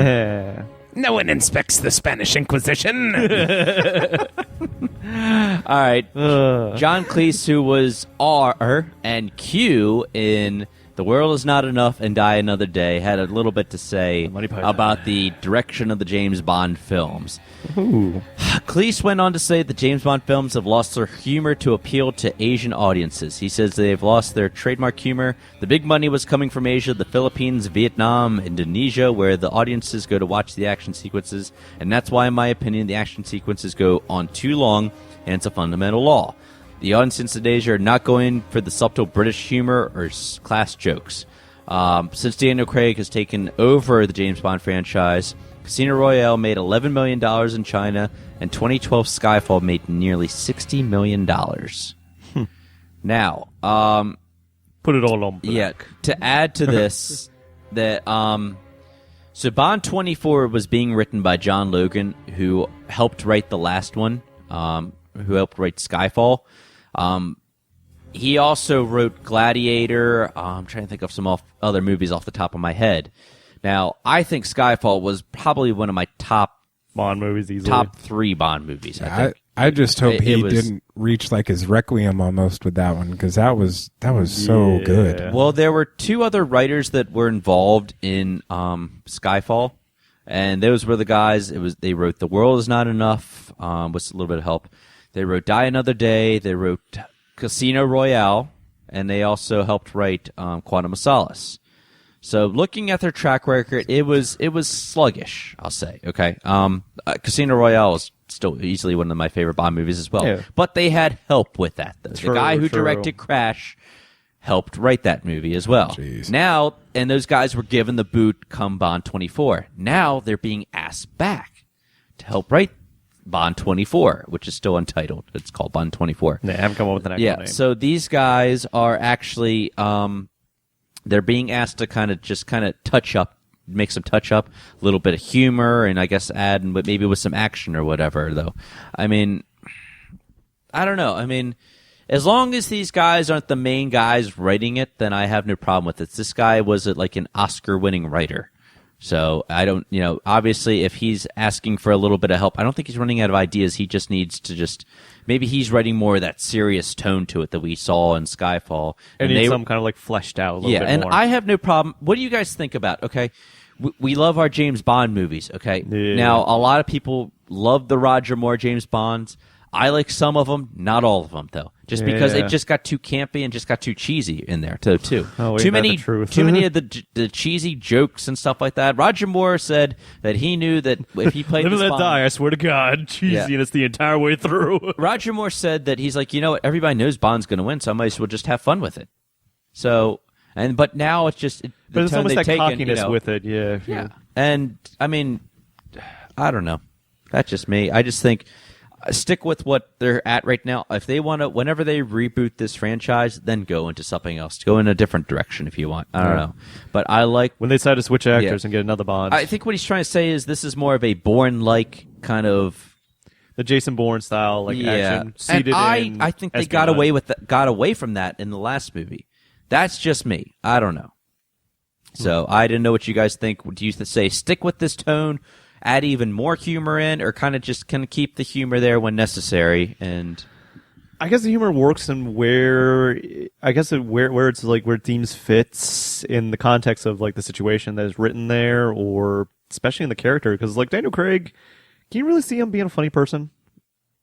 Yeah. No one inspects the Spanish Inquisition. All right. John Cleese, who was R and Q in The World Is Not Enough and Die Another Day, had a little bit to say about the direction of the James Bond films. Ooh. Cleese went on to say that James Bond films have lost their humor to appeal to Asian audiences. He says they've lost their trademark humor. The big money was coming from Asia, the Philippines, Vietnam, Indonesia, where the audiences go to watch the action sequences, and that's why, in my opinion, the action sequences go on too long, and it's a fundamental law. The audiences in Asia are not going for the subtle British humor or class jokes. Since Daniel Craig has taken over the James Bond franchise, Casino Royale made $11 million in China, and 2012 Skyfall made nearly $60 million. Now, put it all on black. Yeah, to add to this, that so Bond 24 was being written by John Logan, who helped write the last one, who helped write Skyfall. He also wrote Gladiator. I'm trying to think of some other movies off the top of my head. Now, I think Skyfall was probably one of my top Bond movies, easily. Top 3 Bond movies, I think. I just hope he didn't reach like his Requiem almost with that one, because that was so good. Well, there were 2 other writers that were involved in Skyfall, and those were the guys. They wrote The World Is Not Enough with a little bit of help. They wrote Die Another Day. They wrote Casino Royale, and they also helped write Quantum of Solace. So looking at their track record, it was sluggish, I'll say. Okay, Casino Royale is still easily one of my favorite Bond movies as well. Yeah. But they had help with that, though. The guy who directed Crash helped write that movie as well. Jeez. Now, and those guys were given the boot come Bond 24. Now they're being asked back to help write Bond 24, which is still untitled. It's called Bond 24. They haven't come up with an actual name. So these guys are actually they're being asked to kind of touch up, make some touch up, a little bit of humor, and I guess add maybe with some action or whatever. Though, I mean, I don't know. I mean, as long as these guys aren't the main guys writing it, then I have no problem with it. This guy was like an Oscar-winning writer. So I don't, obviously if he's asking for a little bit of help, I don't think he's running out of ideas. He just needs to maybe he's writing more of that serious tone to it that we saw in Skyfall. And needs some kind of like fleshed out a little bit more. And I have no problem. What do you guys think about, okay, we love our James Bond movies, okay? Yeah. Now, a lot of people love the Roger Moore James Bonds. I like some of them, not all of them, though. Just because it just got too campy and just got too cheesy in there, too. Oh, too many of the cheesy jokes and stuff like that. Roger Moore said that he knew that if he played this Let Bond, die, I swear to God. Cheesiness the entire way through. Roger Moore said that he's like, you know what, everybody knows Bond's going to win, so I might as well just have fun with it. So, but now it's just But it's almost that cockiness taken, with it, yeah. And, I mean, I don't know. That's just me. I just think stick with what they're at right now. If they want to, whenever they reboot this franchise, then go into something else. Go in a different direction if you want. I don't know. But I like when they decide to switch actors and get another Bond. I think what he's trying to say is this is more of a Bourne-like kind of the Jason Bourne style, like action. Seated and I think they got away from that in the last movie. That's just me. I don't know. So I didn't know what you guys think. Do you say stick with this tone? Add even more humor in, or kind of keep the humor there when necessary. And I guess the humor works in where it's like where themes fits in the context of like the situation that is written there, or especially in the character. Because like Daniel Craig, can you really see him being a funny person?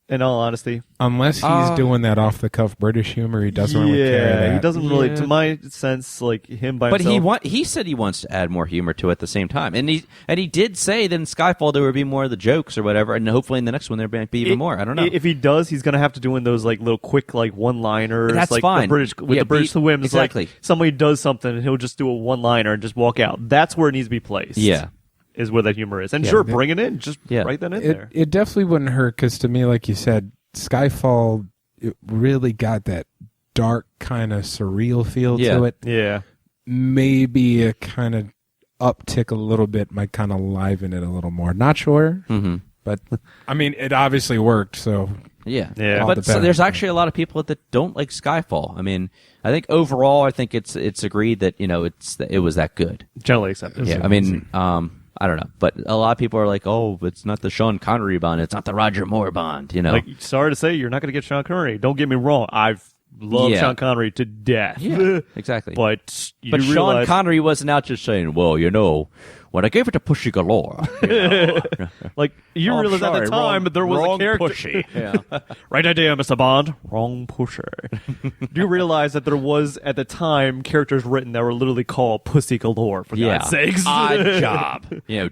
In all honesty, unless he's doing that off the cuff British humor, he doesn't really care. That. He doesn't really, to my sense, like him by himself. But he said he wants to add more humor to it at the same time, and he did say that in Skyfall there would be more of the jokes or whatever, and hopefully in the next one there might be even more. I don't know. If he does, he's gonna have to do in those like little quick like one-liners. That's like fine. The British whims. Exactly. Like somebody does something and he'll just do a one-liner and just walk out. That's where it needs to be placed. Yeah. Is where that humor is, and bring it in. Just write that in there. It definitely wouldn't hurt because to me, like you said, Skyfall, it really got that dark kind of surreal feel to it. Yeah. Maybe a kind of uptick a little bit might kind of liven it a little more. Not sure, but I mean, it obviously worked. So yeah. But so there's actually a lot of people that don't like Skyfall. I mean, I think overall, I think it's agreed that it was that good. Generally accepted. Yeah. I mean, I don't know. But a lot of people are like, oh, it's not the Sean Connery Bond. It's not the Roger Moore Bond, Like, sorry to say, you're not going to get Sean Connery. Don't get me wrong. I've loved Sean Connery to death. Yeah, exactly. But Sean realize... Connery wasn't out just saying, well, when I gave it to Pushy Galore. Like, you realize at the time there was a character. Pushy. Yeah. Right idea, Mr. Bond. Wrong pusher. Do you realize that there was, at the time, characters written that were literally called Pussy Galore, for God's sakes? Odd Job.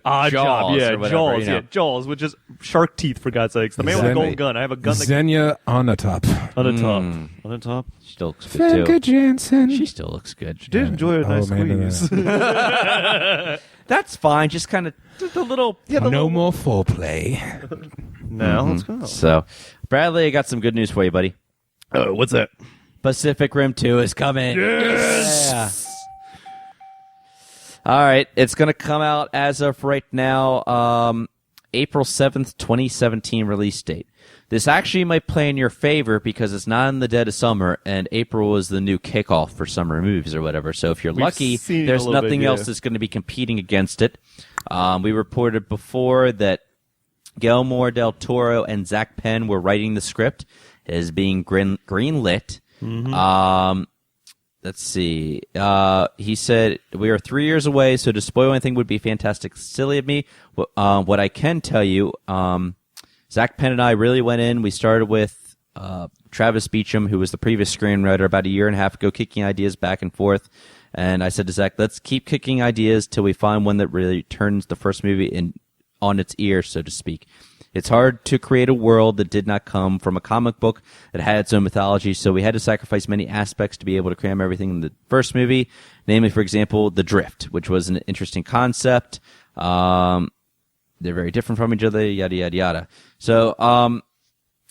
Odd Job. Yeah, or whatever, Jaws. Yeah, Jaws, which is shark teeth, for God's sakes. The man with a gold gun. I have a gun that Xenia on the top. on the top. On the top. She still looks good, too. Jansen. She still looks good. Did enjoy a nice squeeze. That's fine. Just kind of the little... No more foreplay. Now, let's go. So, Bradley, I got some good news for you, buddy. Oh, what's that? Pacific Rim 2 is coming. Yes! Yeah. All right. It's going to come out as of right now, April 7th, 2017 release date. This actually might play in your favor because it's not in the dead of summer, and April is the new kickoff for summer movies or whatever. So if you're lucky, there's nothing else that's going to be competing against it. We reported before that Guillermo del Toro and Zach Penn were writing the script. It is being greenlit. Mm-hmm. Let's see. He said, we are 3 years away, so to spoil anything would be fantastic silly of me. What I can tell you, Zach Penn and I really went in. We started with Travis Beacham, who was the previous screenwriter, about a year and a half ago, kicking ideas back and forth. And I said to Zach, let's keep kicking ideas till we find one that really turns the first movie on its ear, so to speak. It's hard to create a world that did not come from a comic book that had its own mythology, so we had to sacrifice many aspects to be able to cram everything in the first movie, namely, for example, the drift, which was an interesting concept. They're very different from each other, yada, yada, yada. So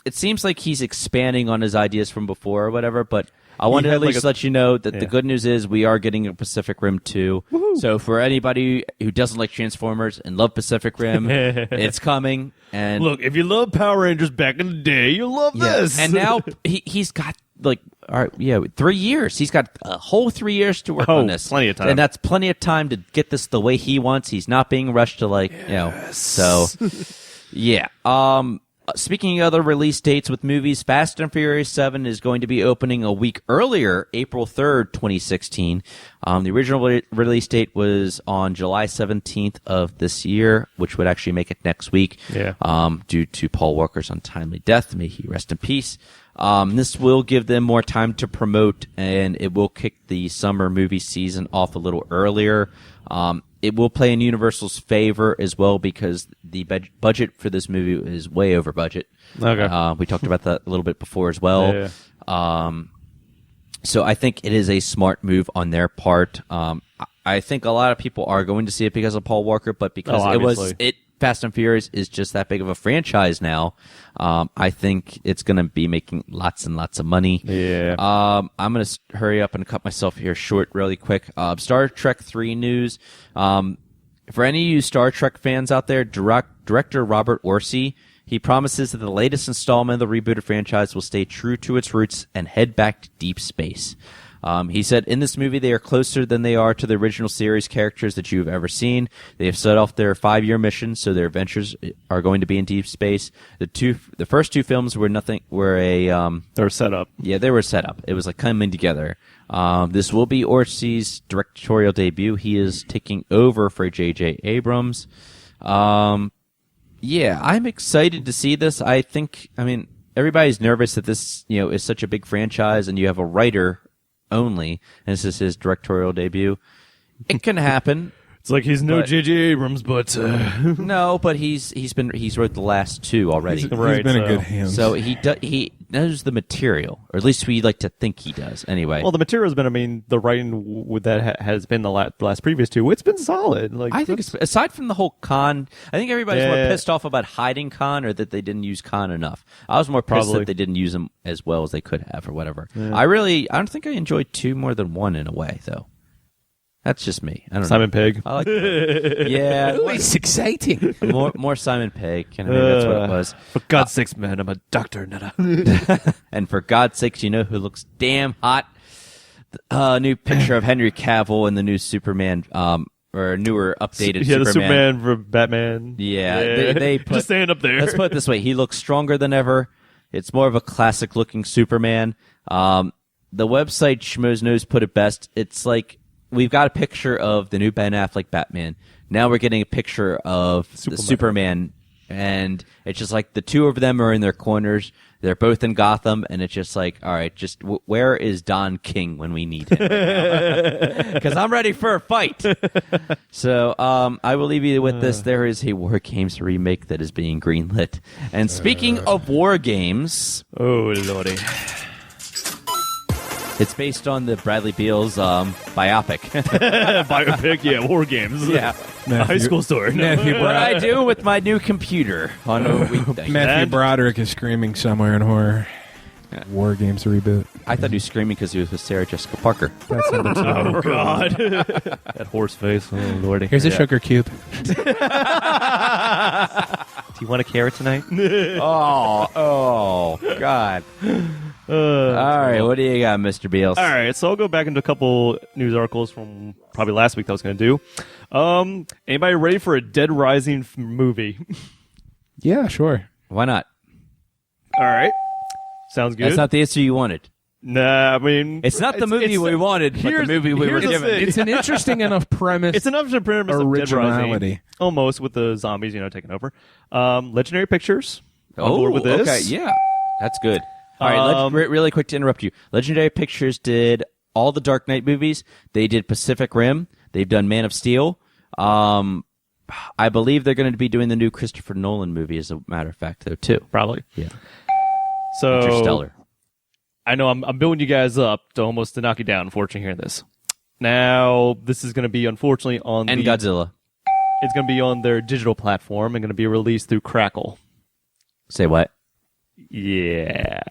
it seems like he's expanding on his ideas from before or whatever, but I wanted to at least let you know that the good news is we are getting a Pacific Rim 2. Woo-hoo. So for anybody who doesn't like Transformers and love Pacific Rim, it's coming. And look, if you love Power Rangers back in the day, you'll love this. And now he's got 3 years. He's got a whole 3 years to work on this. Plenty of time. And that's plenty of time to get this the way he wants. He's not being rushed to so yeah. Speaking of other release dates with movies, Fast and Furious 7 is going to be opening a week earlier, April 3rd, 2016. The original release date was on July 17th of this year, which would actually make it next week. Yeah. Due to Paul Walker's untimely death. May he rest in peace. This will give them more time to promote, and it will kick the summer movie season off a little earlier. It will play in Universal's favor as well because the budget for this movie is way over budget. Okay. We talked about that a little bit before as well. Yeah. So I think it is a smart move on their part. I think a lot of people are going to see it because of Paul Walker, but because Fast and Furious is just that big of a franchise now. I think it's going to be making lots and lots of money. Yeah. I'm going to hurry up and cut myself here short really quick. Star Trek 3 news. For any of you Star Trek fans out there, director Robert Orci, he promises that the latest installment of the rebooted franchise will stay true to its roots and head back to deep space. He said, in this movie, they are closer than they are to the original series characters that you've ever seen. They have set off their 5-year mission, so their adventures are going to be in deep space. The first two films were they were set up. Yeah, they were set up. It was like coming together. This will be Orci's directorial debut. He is taking over for J.J. Abrams. Yeah, I'm excited to see this. Everybody's nervous that this, is such a big franchise and you have a writer only, and this is his directorial debut. It can happen. It's like he's no J.J. Abrams, but no, but he's wrote the last two already. He's been in good hands. So he knows the material, or at least we like to think he does. Anyway, well, the material's been. The writing with that has been the last previous two. It's been solid. I think aside from the whole Khan, I think everybody's more pissed off about hiding Khan or that they didn't use Khan enough. I was more pissed that they didn't use him as well as they could have, or whatever. Yeah. I don't think I enjoyed two more than one in a way, though. That's just me. I don't know. Simon Pegg. I like yeah. Ooh, it's exciting. More Simon Pegg. Maybe that's what it was. For God's sakes, man, I'm a doctor, not a... And for God's sakes, you know who looks damn hot? New picture of Henry Cavill in the new Superman or newer updated Yeah, Superman. the Superman for Batman. Yeah, they put, just stand up there. Let's put it this way: he looks stronger than ever. It's more of a classic-looking Superman. The website Schmoes Knows put it best. It's like we've got a picture of the new Ben Affleck Batman. Now we're getting a picture of the Superman, and it's just like the two of them are in their corners. They're both in Gotham, and it's just like, all right, just where is Don King when we need him? Because I'm ready for a fight. So I will leave you with this. There is a War Games remake that is being greenlit. And speaking of War Games... Oh, lordy. It's based on the Bradley Beal's biopic. Biopic, yeah, War Games. Yeah. High school story. What I do with my new computer on a weekday. Matthew Broderick is screaming somewhere in horror. Yeah. War Games reboot. I thought he was screaming because he was with Sarah Jessica Parker. That's number 2. Oh, God. That horse face. Oh, lordy. Here's a sugar cube. Do you want a carrot tonight? Oh, God. All right, what do you got, Mr. Beals? All right, so I'll go back into a couple news articles from probably last week that I was going to do. Anybody ready for a Dead Rising movie? Yeah, sure. Why not? All right. Sounds good. That's not the answer you wanted. Nah, I mean... It's not the movie we wanted, but the movie we were here's the given. thing. It's an interesting enough premise. It's an interesting premise of Dead Rising. Originality. Almost, with the zombies, taking over. Legendary Pictures. On board with this. Okay, yeah. That's good. All right, really quick to interrupt you. Legendary Pictures did all the Dark Knight movies. They did Pacific Rim. They've done Man of Steel. I believe they're going to be doing the new Christopher Nolan movie, as a matter of fact, though, too. Probably. Yeah. So, Interstellar. I know I'm building you guys up to almost to knock you down, unfortunately, hearing this. Now, this is going to be, unfortunately, on And Godzilla. It's going to be on their digital platform and going to be released through Crackle. Say what? Yeah.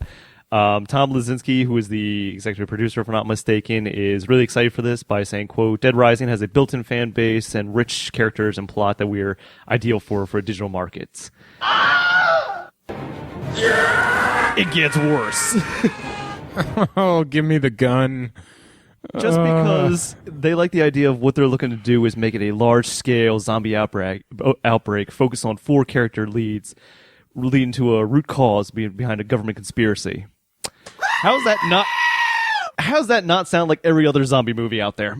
Tom Lazinski, who is the executive producer, if I'm not mistaken, is really excited for this by saying, quote, Dead Rising has a built-in fan base and rich characters and plot that we're ideal for digital markets. It gets worse. Oh, give me the gun. Just because they like the idea of what they're looking to do is make it a large-scale zombie outbreak focused on 4 character leads, leading to a root cause behind a government conspiracy. How's that not sound like every other zombie movie out there?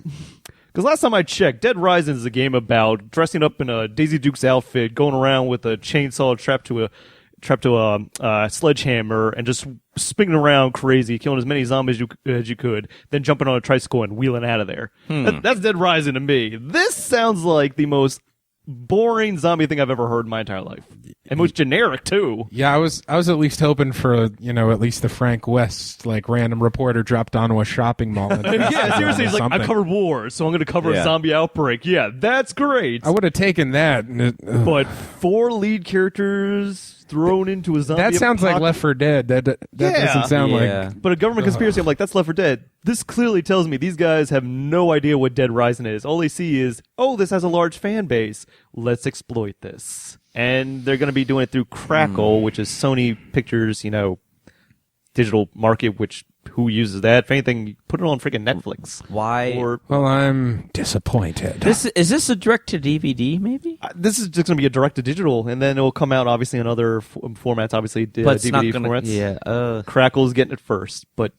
Because last time I checked, Dead Rising is a game about dressing up in a Daisy Dukes outfit, going around with a chainsaw strapped to a sledgehammer, and just spinning around crazy, killing as many zombies as you could, then jumping on a tricycle and wheeling out of there. That's Dead Rising to me. This sounds like the most boring zombie thing I've ever heard in my entire life. And most generic, too. Yeah, I was at least hoping for, at least the Frank West, random reporter dropped onto a shopping mall. And Yeah, seriously, he's like, I covered wars, so I'm going to cover a zombie outbreak. Yeah, that's great. I would have taken that. But 4 lead characters thrown into a zombie That sounds like Left 4 Dead. That doesn't sound like... But a government conspiracy, I'm like, that's Left 4 Dead. This clearly tells me these guys have no idea what Dead Rising is. All they see is, this has a large fan base. Let's exploit this. And they're going to be doing it through Crackle, which is Sony Pictures, digital market, which who uses that? If anything, put it on freaking Netflix. Why? Well, I'm disappointed. Is this a direct-to-DVD, maybe? This is just going to be a direct-to-digital, and then it will come out, obviously, in other formats, obviously, But it's DVD not gonna, formats. Yeah. Crackle's getting it first, but...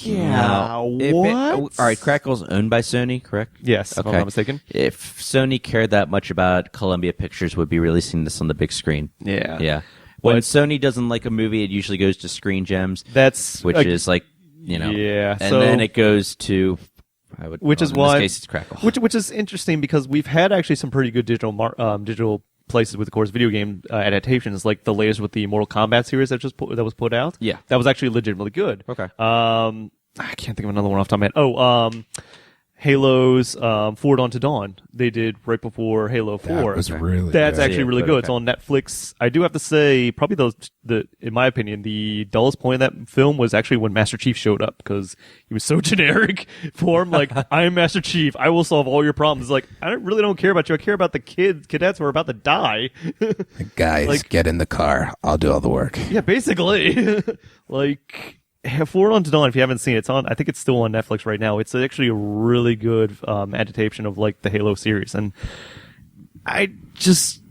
Yeah, what? All right, Crackle's owned by Sony, correct? Yes, Okay. if I'm not mistaken. If Sony cared that much about it, Columbia Pictures would be releasing this on the big screen. Yeah. Yeah. When But- Sony doesn't like a movie, it usually goes to Screen Gems, That's... which is Yeah, and so- then it goes to... Which is in why... this case, it's Crackle. Which is interesting because we've had actually some pretty good digital places with, of course, video game adaptations, like the latest with the Mortal Kombat series that was put out. Yeah. That was actually legitimately good. Okay. I can't think of another one off the top of my head. Halo's Forward Unto Dawn. They did right before Halo 4. That was really That's good. actually really good. It's on Netflix. I do have to say, probably in my opinion, the dullest point of that film was actually when Master Chief showed up, because he was so generic for him. Like, I am Master Chief. I will solve all your problems. Like, I really don't care about you. I care about the cadets who are about to die. Guys, get in the car. I'll do all the work. Yeah, basically. Forward on to Dawn, if you haven't seen it, it's on. I think it's still on Netflix right now. It's actually a really good adaptation of like the Halo series, and I just